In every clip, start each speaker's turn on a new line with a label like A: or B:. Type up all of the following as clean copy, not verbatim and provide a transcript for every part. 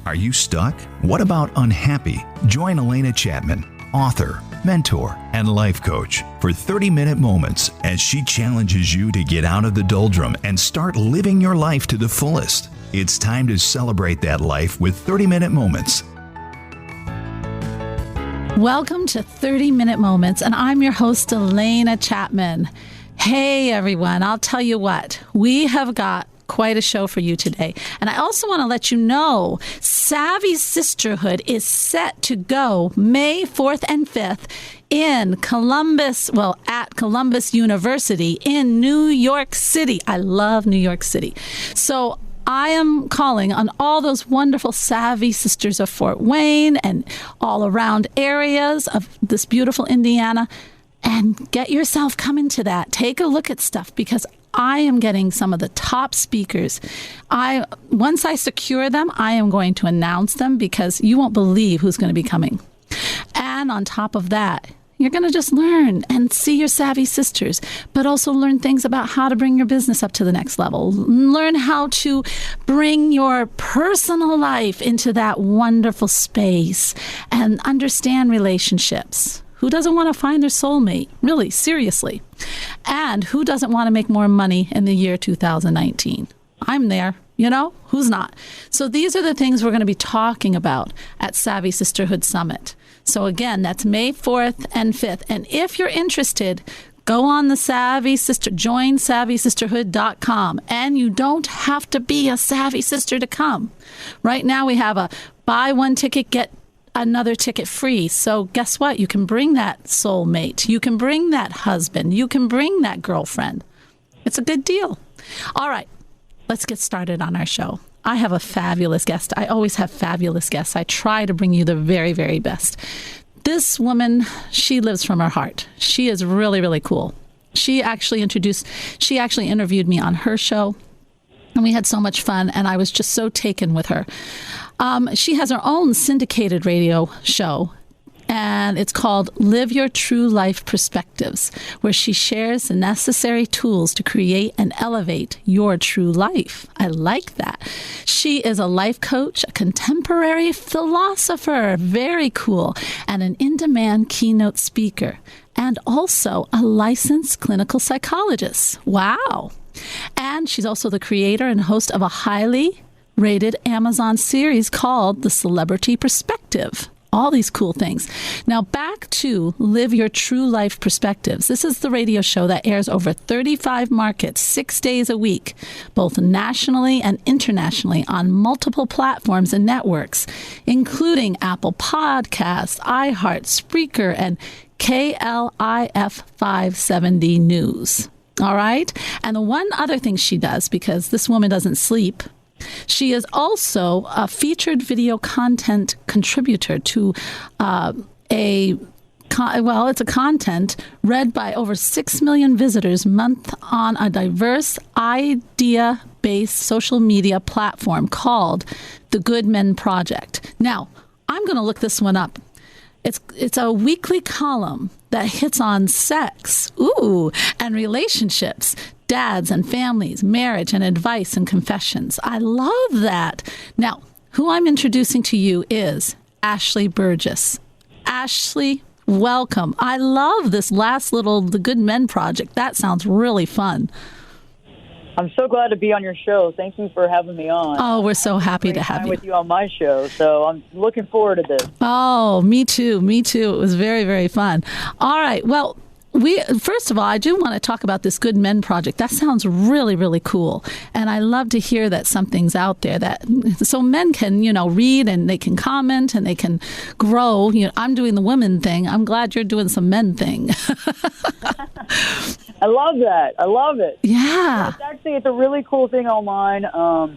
A: Are you stuck? What about unhappy? Join Alena Chapman, author, mentor, and life coach for 30-minute moments as she challenges you to get out of the doldrum and start living your life to the fullest. It's time to celebrate that life with 30-minute moments.
B: Welcome to 30-Minute Moments, and I'm your host, Alena Chapman. Hey, everyone, I'll tell you what, we have got quite a show for you today. And I also want to let you know, Savvy Sisterhood is set to go May 4th and 5th in at Columbus University in New York City. I love New York City. So I am calling on all those wonderful Savvy Sisters of Fort Wayne and all around areas of this beautiful Indiana, and get yourself coming to that. Take a look at stuff, because I am getting some of the top speakers. Once I secure them, I am going to announce them, because you won't believe who's going to be coming. And on top of that, you're going to just learn and see your savvy sisters, but also learn things about how to bring your business up to the next level. Learn how to bring your personal life into that wonderful space and understand relationships. Who doesn't want to find their soulmate? Really, seriously. And who doesn't want to make more money in the year 2019? I'm there. You know, who's not? So these are the things we're going to be talking about at Savvy Sisterhood Summit. So again, that's May 4th and 5th. And if you're interested, go on the join SavvySisterhood.com. And you don't have to be a Savvy Sister to come. Right now we have a buy one ticket, get another ticket free. So guess what? You can bring that soulmate. You can bring that husband. You can bring that girlfriend. It's a good deal. All right, let's get started on our show. I have a fabulous guest. I always have fabulous guests. I try to bring you the very, very best. This woman, she lives from her heart. She is really, really cool. She actually interviewed me on her show, and we had so much fun, and I was just so taken with her. She has her own syndicated radio show, and it's called Live Your True Life Perspectives, where she shares the necessary tools to create and elevate your true life. I like that. She is a life coach, a contemporary philosopher, very cool, and an in-demand keynote speaker, and also a licensed clinical psychologist. Wow. And she's also the creator and host of a highly rated Amazon series called The Celebrity Perspective. All these cool things. Now back to Live Your True Life Perspectives. This is the radio show that airs over 35 markets, 6 days a week, both nationally and internationally on multiple platforms and networks, including Apple Podcasts, iHeart, Spreaker, and KLIF 570 News. All right? And the one other thing she does, because this woman doesn't sleep, she is also a featured video content contributor to it's a content read by over 6 million visitors a month on a diverse idea-based social media platform called The Good Men Project. Now, I'm going to look this one up. It's a weekly column that hits on sex, and relationships, dads and families, marriage and advice and confessions. I love that. Now, who I'm introducing to you is Ashley Burgess. Ashley, welcome. I love this last little The Good Men Project. That sounds really fun.
C: I'm so glad to be on your show. Thank you for having me on.
B: Oh, we're so happy to have you.
C: With you on my show, so I'm looking forward to this.
B: Oh, me too. Me too. It was very, very fun. All right. Well, first of all, I do want to talk about this Good Men Project. That sounds really, really cool. And I love to hear that something's out there so men can, read, and they can comment, and they can grow. I'm doing the women thing. I'm glad you're doing some men thing.
C: I love that. I love it.
B: Yeah.
C: It's a really cool thing online. I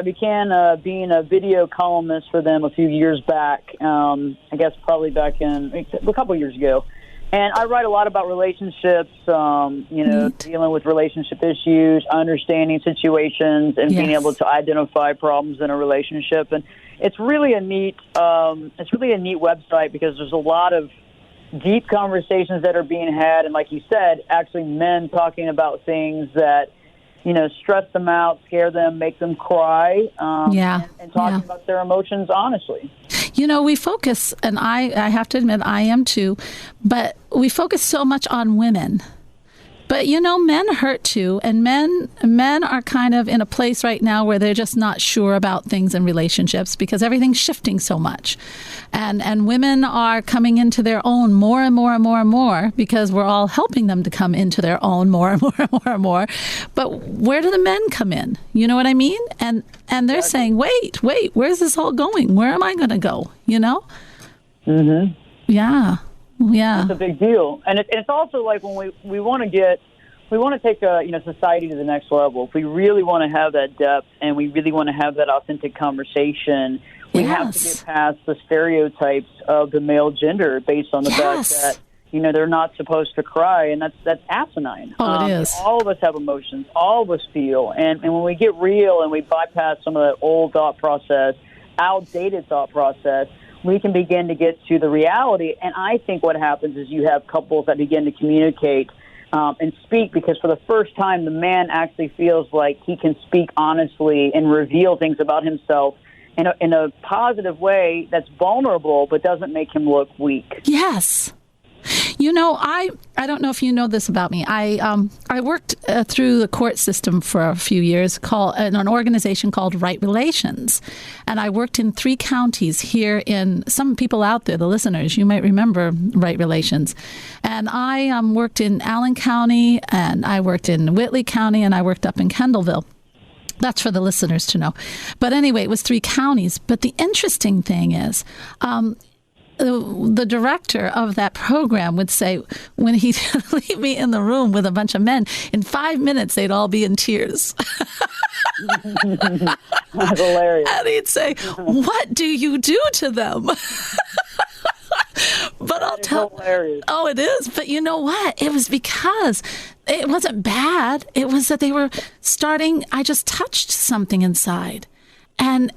C: began being a video columnist for them a few years back. I guess probably back in a couple years ago. And I write a lot about relationships, dealing with relationship issues, understanding situations, and being able to identify problems in a relationship. And it's really a neat website, because there's a lot of deep conversations that are being had, and like you said, actually men talking about things that stress them out, scare them, make them cry, and talking about their emotions honestly.
B: We focus, and I have to admit I am too, but we focus so much on women. But, men hurt too, and men are kind of in a place right now where they're just not sure about things in relationships because everything's shifting so much. And women are coming into their own more and more and more and more because we're all helping them to come into their own more and more and more and more. But where do the men come in? You know what I mean? And they're saying, wait, where's this all going? Where am I going to go?
C: Mm-hmm.
B: Yeah. Yeah,
C: it's a big deal, and it's also like when we want to take society to the next level. If we really want to have that depth, and we really want to have that authentic conversation, we have to get past the stereotypes of the male gender based on the fact that they're not supposed to cry, and that's asinine.
B: Oh, it is.
C: All of us have emotions. All of us feel, and when we get real and we bypass some of that old thought process, outdated thought process, we can begin to get to the reality. And I think what happens is you have couples that begin to communicate and speak, because for the first time, the man actually feels like he can speak honestly and reveal things about himself in a positive way that's vulnerable but doesn't make him look weak.
B: Yes. I don't know if you know this about me. I worked through the court system for a few years in an organization called Right Relations. And I worked in 3 counties here some people out there, the listeners, you might remember Right Relations. And I worked in Allen County, and I worked in Whitley County, and I worked up in Kendallville. That's for the listeners to know. But anyway, it was 3 counties. But the interesting thing is, the director of that program would say, when he'd leave me in the room with a bunch of men, in 5 minutes, they'd all be in tears.
C: That's hilarious.
B: And he'd say, what do you do to them? But I'll tell you. Oh, it is. But you know what? It was because it wasn't bad. It was that they were I just touched something inside. And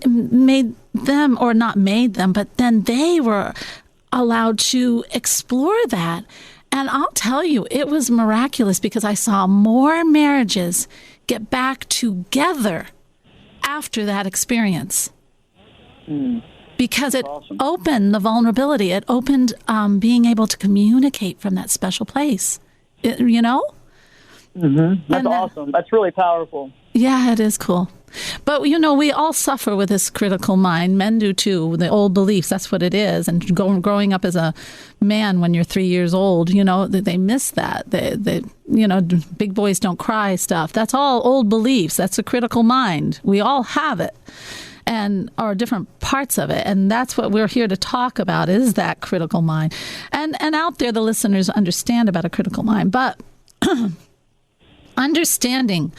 B: made them, or not made them, but then they were allowed to explore that. And I'll tell you, it was miraculous, because I saw more marriages get back together after that experience. Because it opened the vulnerability. It opened being able to communicate from that special place. That's
C: awesome. That's really powerful.
B: Yeah, it is cool. But, we all suffer with this critical mind. Men do too. The old beliefs, that's what it is. And growing up as a man when you're 3 years old, they miss that. Big boys don't cry stuff. That's all old beliefs. That's a critical mind. We all have it, or different parts of it. And that's what we're here to talk about, is that critical mind. And out there, the listeners understand about a critical mind. But understanding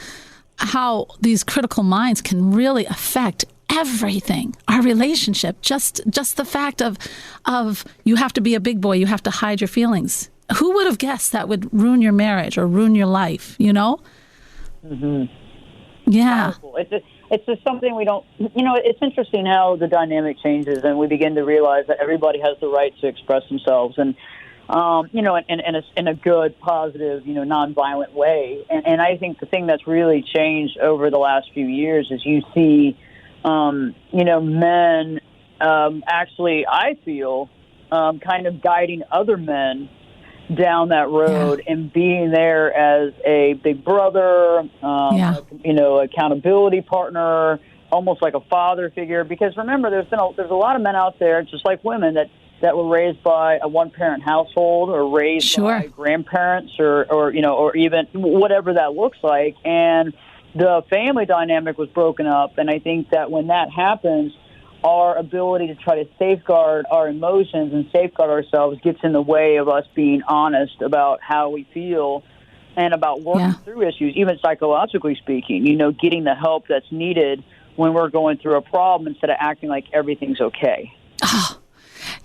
B: how these critical minds can really affect everything, our relationship, just the fact of you have to be a big boy, you have to hide your feelings. Who would have guessed that would ruin your marriage or ruin your life,
C: Mm-hmm.
B: Yeah.
C: Powerful. It's just something we don't, it's interesting how the dynamic changes, and we begin to realize that everybody has the right to express themselves, and in a good, positive, nonviolent way. And I think the thing that's really changed over the last few years is you see, men actually, I feel, kind of guiding other men down that road and being there as a big brother, accountability partner, almost like a father figure. Because remember, there's a lot of men out there, just like women, that were raised by a one-parent household, or raised by grandparents, or even whatever that looks like. And the family dynamic was broken up. And I think that when that happens, our ability to try to safeguard our emotions and safeguard ourselves gets in the way of us being honest about how we feel and about working through issues, even psychologically speaking, getting the help that's needed when we're going through a problem, instead of acting like everything's okay.
B: Oh.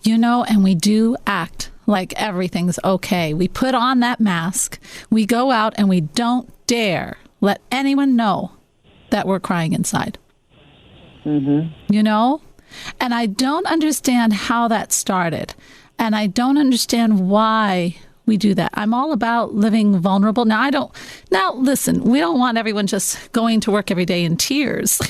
B: And we do act like everything's okay. We put on that mask. We go out and we don't dare let anyone know that we're crying inside.
C: Mm-hmm.
B: And I don't understand how that started. And I don't understand why we do that. I'm all about living vulnerable. Now, listen, we don't want everyone just going to work every day in tears.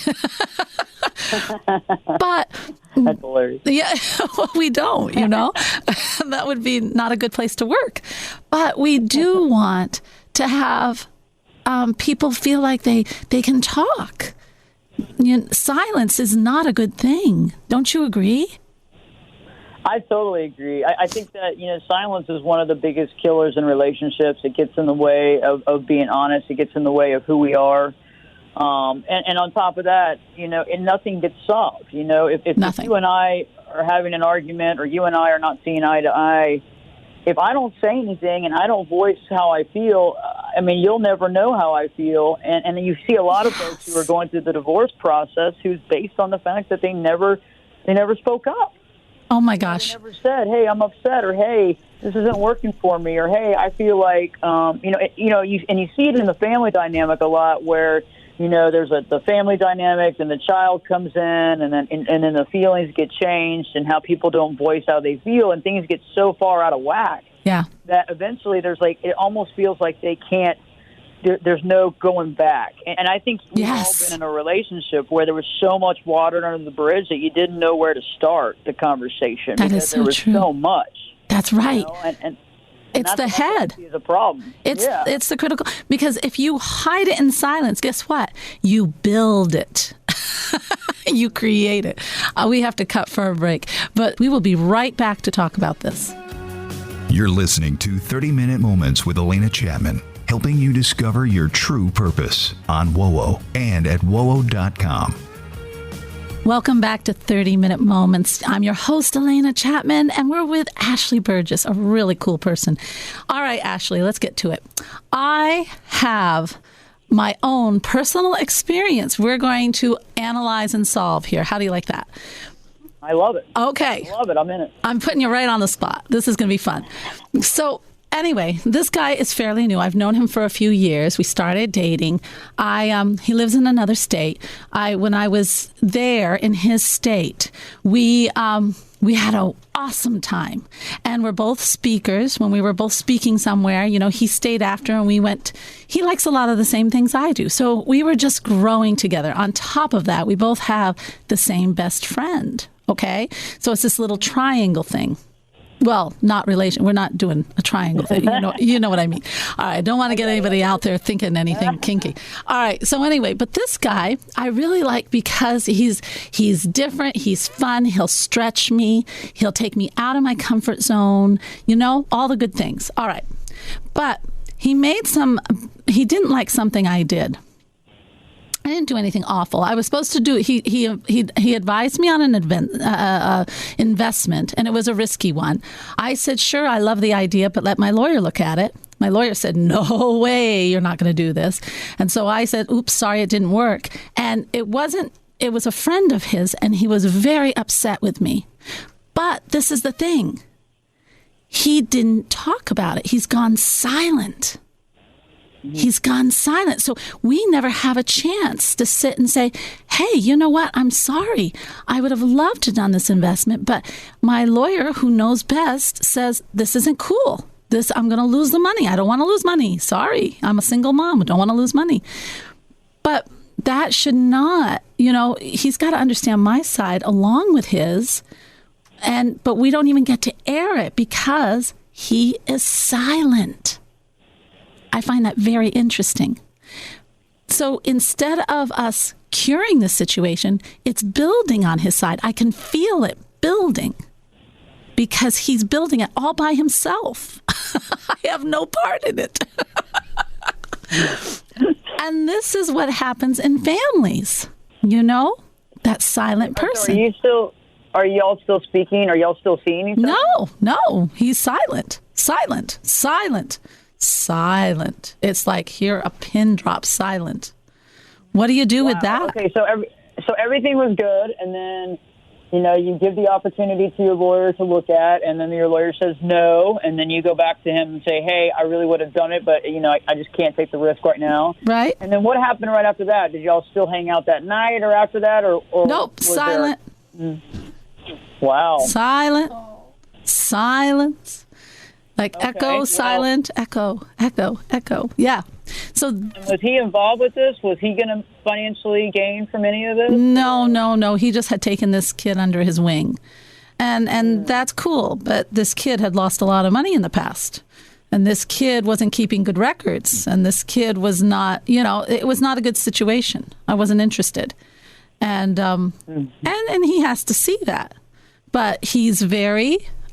B: But
C: that's hilarious.
B: Yeah, well, we don't, that would be not a good place to work. But we do want to have people feel like they can talk. Silence is not a good thing. Don't you agree?
C: I totally agree. I think that, silence is one of the biggest killers in relationships. It gets in the way of being honest. It gets in the way of who we are. And on top of that, and nothing gets solved. If you and I are having an argument or you and I are not seeing eye to eye, if I don't say anything and I don't voice how I feel, you'll never know how I feel. And you see a lot of folks who are going through the divorce process who's based on the fact that they never spoke up.
B: Oh my gosh!
C: They never said, "Hey, I'm upset," or "Hey, this isn't working for me," or "Hey, I feel like," you see it in the family dynamic a lot, where there's the family dynamic, and the child comes in, and then the feelings get changed, and how people don't voice how they feel, and things get so far out of whack.
B: Yeah.
C: That eventually it almost feels like they can't. There's no going back. And I think we've all been in a relationship where there was so much water under the bridge that you didn't know where to start the conversation.
B: That
C: because
B: is so
C: there was
B: true.
C: So much.
B: That's right.
C: And
B: it's the head.
C: Is a problem.
B: It's the critical, because if you hide it in silence, guess what? You build it. You create it. We have to cut for a break, but we will be right back to talk about this.
A: You're listening to 30-Minute Moments with Alena Chapman, helping you discover your true purpose on WOWO and at WOWO.com.
B: Welcome back to 30-Minute Moments. I'm your host, Alena Chapman, and we're with Ashley Burgess, a really cool person. All right, Ashley, let's get to it. I have my own personal experience we're going to analyze and solve here. How do you like that?
C: I love it.
B: Okay.
C: I love it. I'm in it.
B: I'm putting you right on the spot. This is going to be fun. So anyway, this guy is fairly new. I've known him for a few years. We started dating. He lives in another state. When I was there in his state, we had an awesome time. And we're both speakers. When we were both speaking somewhere, he stayed after and we went. He likes a lot of the same things I do. So we were just growing together. On top of that, we both have the same best friend. Okay? So it's this little triangle thing. Well, not relation. We're not doing a triangle thing. You know what I mean. All right. I don't want to get anybody out there thinking anything kinky. All right. So anyway, but this guy I really like because he's different. He's fun. He'll stretch me. He'll take me out of my comfort zone. All the good things. All right. But he didn't like something I did. I didn't do anything awful. I was supposed to do. He advised me on an investment, and it was a risky one. I said, "Sure, I love the idea, but let my lawyer look at it." My lawyer said, "No way, you're not going to do this." And so I said, "Oops, sorry, it didn't work." And it wasn't. It was a friend of his, and he was very upset with me. But this is the thing: he didn't talk about it. He's gone silent. He's gone silent. So we never have a chance to sit and say, "Hey, you know what? I'm sorry. I would have loved to have done this investment, but my lawyer, who knows best, says this isn't cool. I'm going to lose the money. I don't want to lose money. Sorry. I'm a single mom. I don't want to lose money." But that should not, he's got to understand my side along with his. But we don't even get to air it because he is silent. I find that very interesting. So instead of us curing the situation, it's building on his side. I can feel it building because he's building it all by himself. I have no part in it. And this is what happens in families, that silent person.
C: Are y'all still speaking? Are y'all still seeing each other?
B: No, he's silent. It's like here a pin drop silent. What do you do with that?
C: Okay, so everything was good, and then you give the opportunity to your lawyer to look at, and then your lawyer says no, and then you go back to him and say, "Hey, I really would have done it, but I just can't take the risk right now."
B: Right.
C: And then what happened right after that? Did y'all still hang out that night or after that, or
B: nope, silent.
C: Wow.
B: Silence. Like
C: Okay,
B: echo,
C: well-
B: silent, echo, echo, echo. Yeah. So
C: Was he involved with this? Was he going to financially gain from any of this?
B: no. He just had taken this kid under his wing. And that's cool. But this kid had lost a lot of money in the past. And this kid wasn't keeping good records. And this kid was not, it was not a good situation. I wasn't interested. And and he has to see that. But he's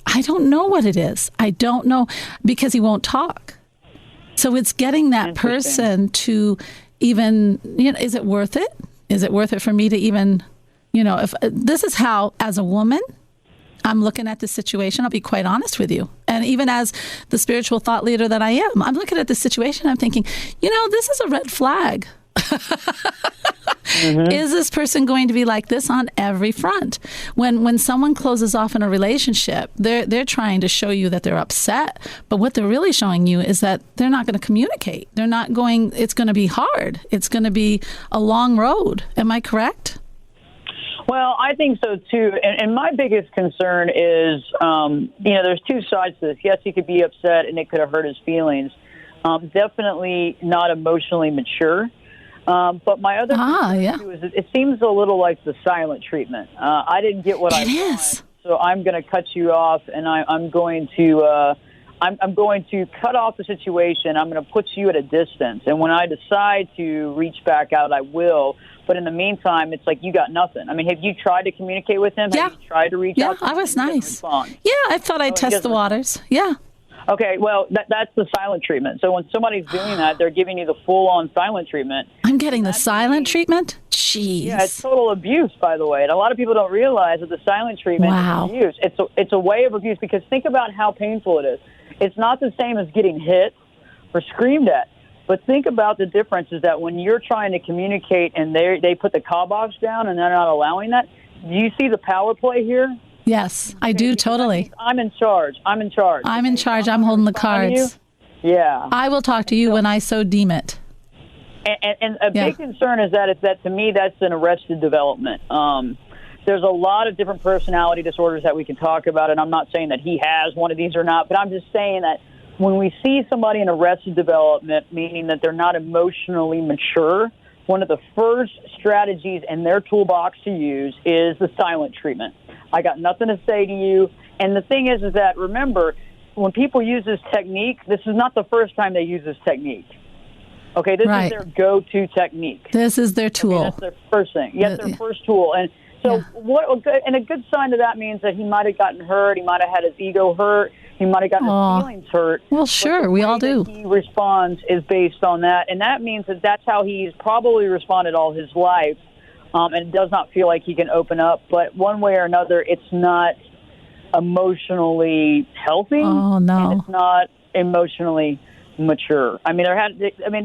B: I don't know what it is. I don't know because he won't talk. So it's getting that person to even, is it worth it? Is it worth it for me to even, if this is how, as a woman, I'm looking at this situation, I'll be quite honest with you. And even as the spiritual thought leader that I am, I'm looking at this situation, I'm thinking, this is a red flag. Is this person going to be like this on every front? When someone closes off in a relationship, they're trying to show you that they're upset, but what they're really showing you is that they're not going to communicate. It's going to be hard. It's going to be a long road. Am I correct?
C: Well, I think so, too. And my biggest concern is, there's two sides to this. Yes, he could be upset and it could have hurt his feelings. Definitely not emotionally mature. But my other concern, too, is it seems a little like the silent treatment. I didn't get what I want, so I'm going to cut you off, and I'm going to cut off the situation. I'm going to put you at a distance, and when I decide to reach back out, I will. But in the meantime, it's like you got nothing. I mean, have you tried to communicate with him?
B: Yeah.
C: Have you tried to reach out to him?
B: Yeah, I was nice. Yeah, I thought I'd test the waters. Yeah.
C: Okay, well, that's the silent treatment. So when somebody's doing that, they're giving you the full-on silent treatment.
B: I'm getting the silent treatment? Jeez.
C: Yeah, it's total abuse, by the way. And a lot of people don't realize that the silent treatment is abuse. It's a way of abuse because think about how painful it is. It's not the same as getting hit or screamed at. But think about the difference is that when you're trying to communicate and they put the kibosh down and they're not allowing that, do you see the power play here?
B: Yes, I do, totally.
C: I'm in charge. I'm in charge.
B: I'm holding the cards.
C: Yeah.
B: I will talk to you when I so deem it.
C: And a big concern is that to me, that's an arrested development. There's a lot of different personality disorders that we can talk about, and I'm not saying that he has one of these or not, but I'm just saying that when we see somebody in arrested development, meaning that they're not emotionally mature, one of the first strategies in their toolbox to use is the silent treatment. I got nothing to say to you. And the thing is that, remember, when people use this technique, this is not the first time they use this technique. Okay, this is their go-to technique.
B: This is their tool.
C: Okay, that's their first thing. Yes, their first tool. And so a good sign to that means that he might have gotten hurt. He might have had his ego hurt. He might have gotten his feelings hurt.
B: Well, sure, we all do.
C: He responds is based on that. And that means that that's how he's probably responded all his life. And does not feel like he can open up. But one way or another, it's not emotionally healthy.
B: Oh, no.
C: And it's not emotionally mature. I mean,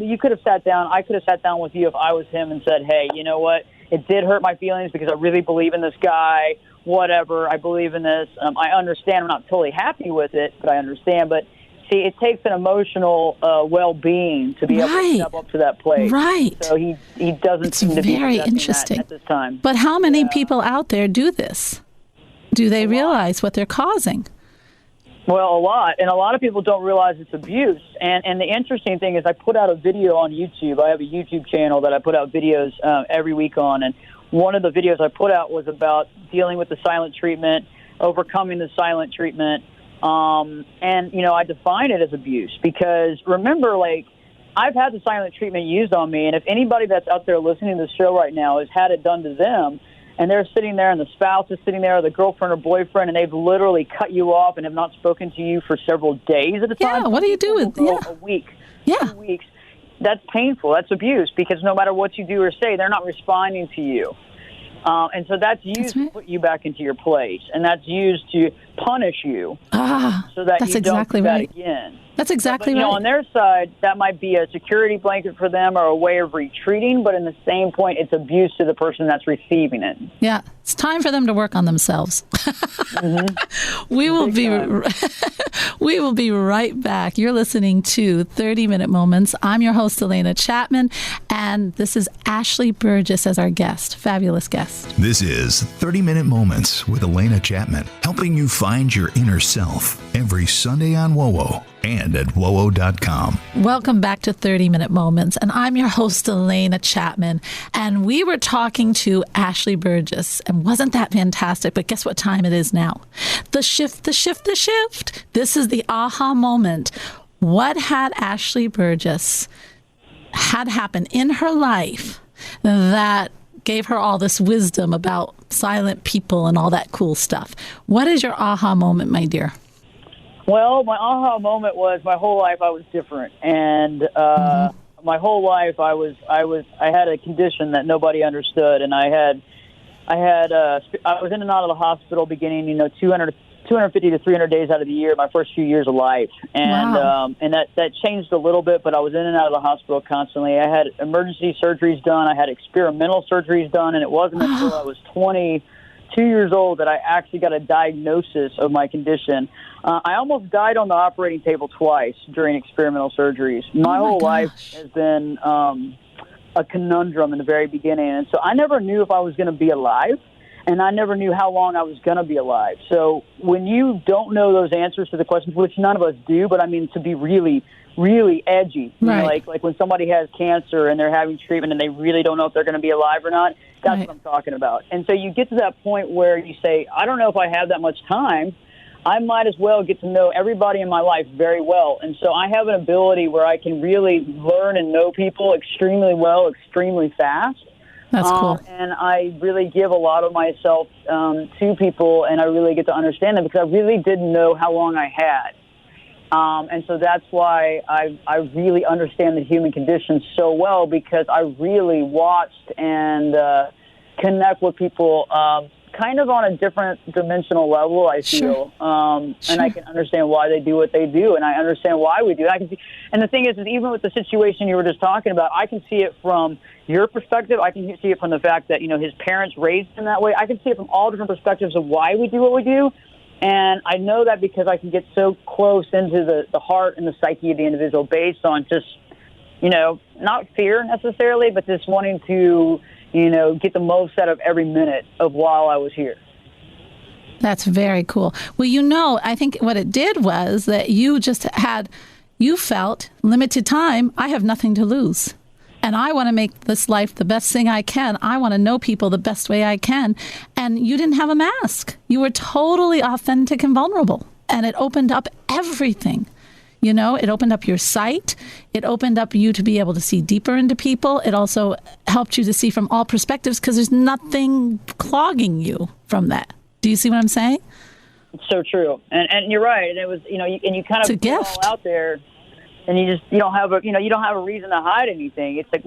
C: you could have sat down. I could have sat down with you if I was him and said, hey, you know what? It did hurt my feelings because I really believe in this guy. Whatever. I believe in this. I understand. I'm not totally happy with it, but I understand. But see, it takes an emotional well-being to be able to step up to that place.
B: Right.
C: So he doesn't seem to be
B: very interesting
C: that at this time.
B: But how many people out there do this? Do they realize what they're causing?
C: Well, a lot. And a lot of people don't realize it's abuse. And the interesting thing is I put out a video on YouTube. I have a YouTube channel that I put out videos every week on. And one of the videos I put out was about dealing with the silent treatment, overcoming the silent treatment. And, I define it as abuse because remember, I've had the silent treatment used on me. And if anybody that's out there listening to the show right now has had it done to them and they're sitting there and the spouse is sitting there or the girlfriend or boyfriend and they've literally cut you off and have not spoken to you for several days at a time.
B: Yeah, what do you do with
C: a week, 2 weeks? That's painful. That's abuse because no matter what you do or say, they're not responding to you. And so that's used to put you back into your place, and that's used to punish you so that you don't do that again.
B: That's exactly
C: But,
B: right.
C: on their side, that might be a security blanket for them or a way of retreating, but in the same point, it's abuse to the person that's receiving it.
B: Yeah, it's time for them to work on themselves. We will we will be right back. You're listening to 30-Minute Moments. I'm your host, Alena Chapman, and this is Ashley Burgess as our guest. Fabulous guest.
A: This is 30-Minute Moments with Alena Chapman, helping you find your inner self every Sunday on WOWO and at WOWO.com.
B: Welcome back to 30-Minute Moments, and I'm your host, Alena Chapman, and we were talking to Ashley Burgess, and wasn't that fantastic? But guess what time it is now? The shift. This is the aha moment. What had Ashley Burgess had happen in her life that gave her all this wisdom about silent people and all that cool stuff? What is your aha moment, my dear?
C: Well, my aha moment was my whole life I was different, and my whole life I had a condition that nobody understood, and I was in and out of the hospital beginning 250 to 300 days out of the year, my first few years of life, and
B: Wow.
C: And that changed a little bit, but I was in and out of the hospital constantly. I had emergency surgeries done, I had experimental surgeries done, and it wasn't until I was 22 years old that I actually got a diagnosis of my condition. I almost died on the operating table twice during experimental surgeries. My whole life has been a conundrum in the very beginning, and so I never knew if I was going to be alive, and I never knew how long I was going to be alive. So when you don't know those answers to the questions, which none of us do, but I mean to be really, really edgy,
B: Right.
C: like when somebody has cancer and they're having treatment and they really don't know if they're going to be alive or not, that's
B: Right.
C: what I'm talking about. And so you get to that point where you say, I don't know if I have that much time. I might as well get to know everybody in my life very well. And so I have an ability where I can really learn and know people extremely well, extremely fast.
B: That's cool.
C: And I really give a lot of myself to people, and I really get to understand them because I really didn't know how long I had. And so that's why I really understand the human condition so well, because I really watched and connect with people kind of on a different dimensional level, I feel.
B: Sure.
C: And I can understand why they do what they do, and I understand why we do it. I can see, and the thing is even with the situation you were just talking about, I can see it from your perspective. I can see it from the fact that, his parents raised him that way. I can see it from all different perspectives of why we do what we do. And I know that because I can get so close into the heart and the psyche of the individual based on just, not fear necessarily, but just wanting to, get the most out of every minute of while I was here.
B: That's very cool. Well, I think what it did was that you felt limited time. I have nothing to lose. And I want to make this life the best thing I can. I want to know people the best way I can. And you didn't have a mask. You were totally authentic and vulnerable. And it opened up everything. It opened up your sight. It opened up you to be able to see deeper into people. It also helped you to see from all perspectives because there's nothing clogging you from that. Do you see what I'm saying?
C: It's so true. And you're right. And it was, and you kind of put it all out there. And you don't have a reason to hide anything. It's like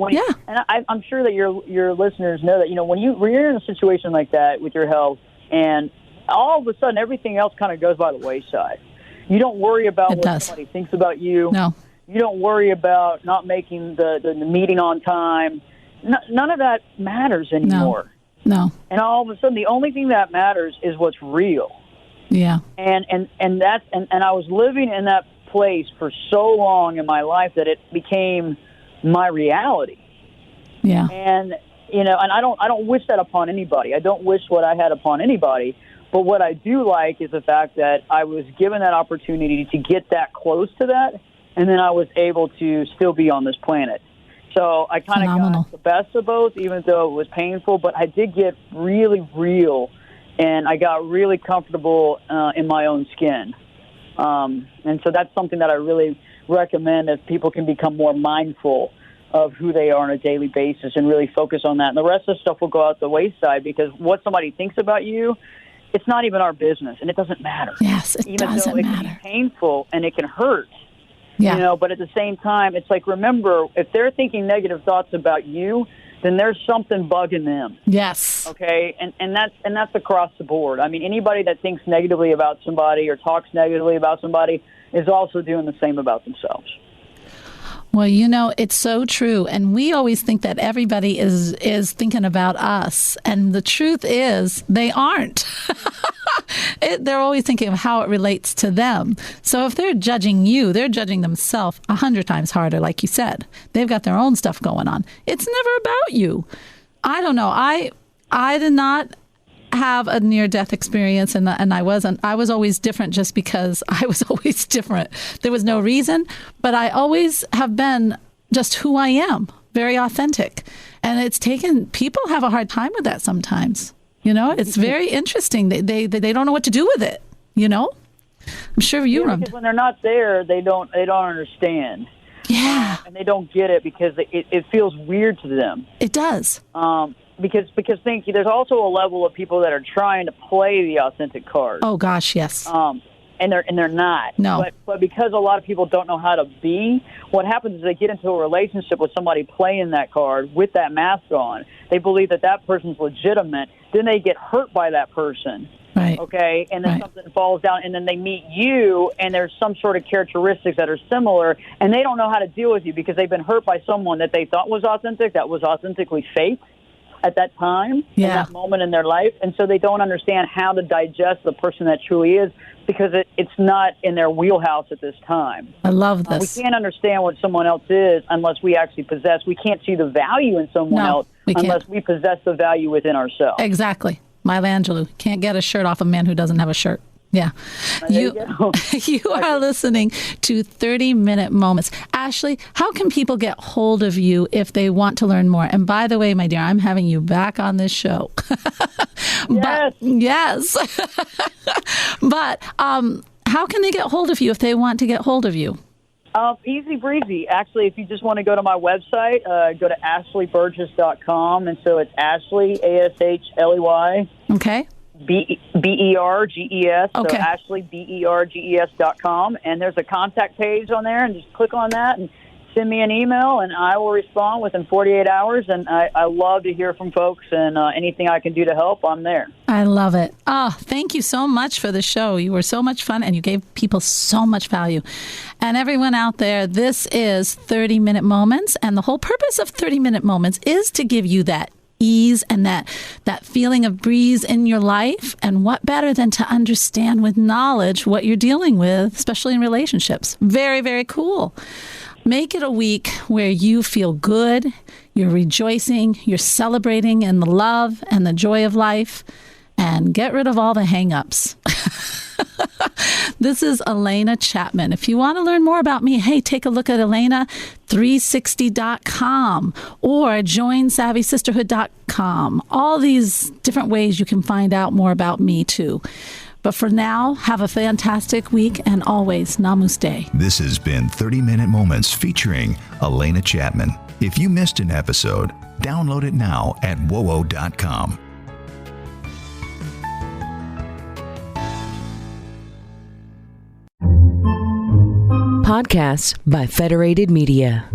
C: I'm sure that your listeners know that when you're in a situation like that with your health, and all of a sudden everything else kind of goes by the wayside. You don't worry about what somebody thinks about you.
B: No.
C: You don't worry about not making the meeting on time. None of that matters anymore.
B: No.
C: And all of a sudden the only thing that matters is what's real.
B: Yeah.
C: And I was living in that place for so long in my life that it became my reality.
B: Yeah.
C: And and I don't wish that upon anybody. I don't wish what I had upon anybody. But what I do like is the fact that I was given that opportunity to get that close to that, and then I was able to still be on this planet. So I kind of got the best of both, even though it was painful, but I did get really real, and I got really comfortable in my own skin. And so that's something that I really recommend if people can become more mindful of who they are on a daily basis and really focus on that. And the rest of the stuff will go out the wayside, because what somebody thinks about you, it's not even our business, and it doesn't matter.
B: Yes, it
C: even
B: doesn't
C: though it
B: matter.
C: can be painful and it can hurt.
B: Yeah.
C: But at the same time, it's like, remember, if they're thinking negative thoughts about you, then there's something bugging them.
B: Yes.
C: Okay, and that's across the board. I mean, anybody that thinks negatively about somebody or talks negatively about somebody is also doing the same about themselves.
B: Well, it's so true. And we always think that everybody is thinking about us. And the truth is they aren't. They're always thinking of how it relates to them. So if they're judging you, they're judging themselves 100 times harder, like you said. They've got their own stuff going on. It's never about you. I don't know. I did not have a near-death experience, and I was always different just because I was always different. There was no reason, but I always have been just who I am, very authentic. And it's taken, people have a hard time with that sometimes. It's very interesting. They don't know what to do with it, I'm sure you run.
C: Because when they're not there, they don't understand.
B: Yeah.
C: And they don't get it because it feels weird to them.
B: It does.
C: Because there's also a level of people that are trying to play the authentic card.
B: Oh gosh, yes.
C: And they're not.
B: No.
C: But because a lot of people don't know how to be, what happens is they get into a relationship with somebody playing that card with that mask on. They believe that person's legitimate. Then they get hurt by that person.
B: Right.
C: Okay, and then something falls down, and then they meet you, and there's some sort of characteristics that are similar, and they don't know how to deal with you because they've been hurt by someone that they thought was authentic, that was authentically fake at that time, in that moment in their life, and so they don't understand how to digest the person that truly is because it's not in their wheelhouse at this time.
B: I love this.
C: We can't understand what someone else is unless we actually possess. We can't see the value in someone else unless we possess the value within ourselves.
B: Exactly. Maya Angelou, can't get a shirt off a man who doesn't have a shirt. Yeah. You are listening to 30-Minute Moments. Ashley, how can people get hold of you if they want to learn more? And by the way, my dear, I'm having you back on this show.
C: Yes.
B: But how can they get hold of you if they want to get hold of you?
C: Easy breezy. Actually, if you just want to go to my website, go to ashleyburgess.com. And so it's Ashley, Ashley.
B: Okay.
C: Berges.
B: Okay.
C: So Ashley, Berges.com. And there's a contact page on there, and just click on that and send me an email, and I will respond within 48 hours. And I love to hear from folks, and anything I can do to help, I'm there.
B: I love it. Oh, thank you so much for the show. You were so much fun, and you gave people so much value. And everyone out there, this is 30-Minute Moments, and the whole purpose of 30-Minute Moments is to give you that ease and that feeling of breeze in your life. And what better than to understand with knowledge what you're dealing with, especially in relationships. Very, very cool. Make it a week where you feel good, you're rejoicing, you're celebrating in the love and the joy of life, and get rid of all the hang-ups. This is Alena Chapman. If you want to learn more about me, hey, take a look at Alena360.com or joinsavvysisterhood.com. All these different ways you can find out more about me, too. But for now, have a fantastic week, and always namaste.
A: This has been 30-Minute Moments featuring Alena Chapman. If you missed an episode, download it now at wowo.com.
D: Podcasts by Federated Media.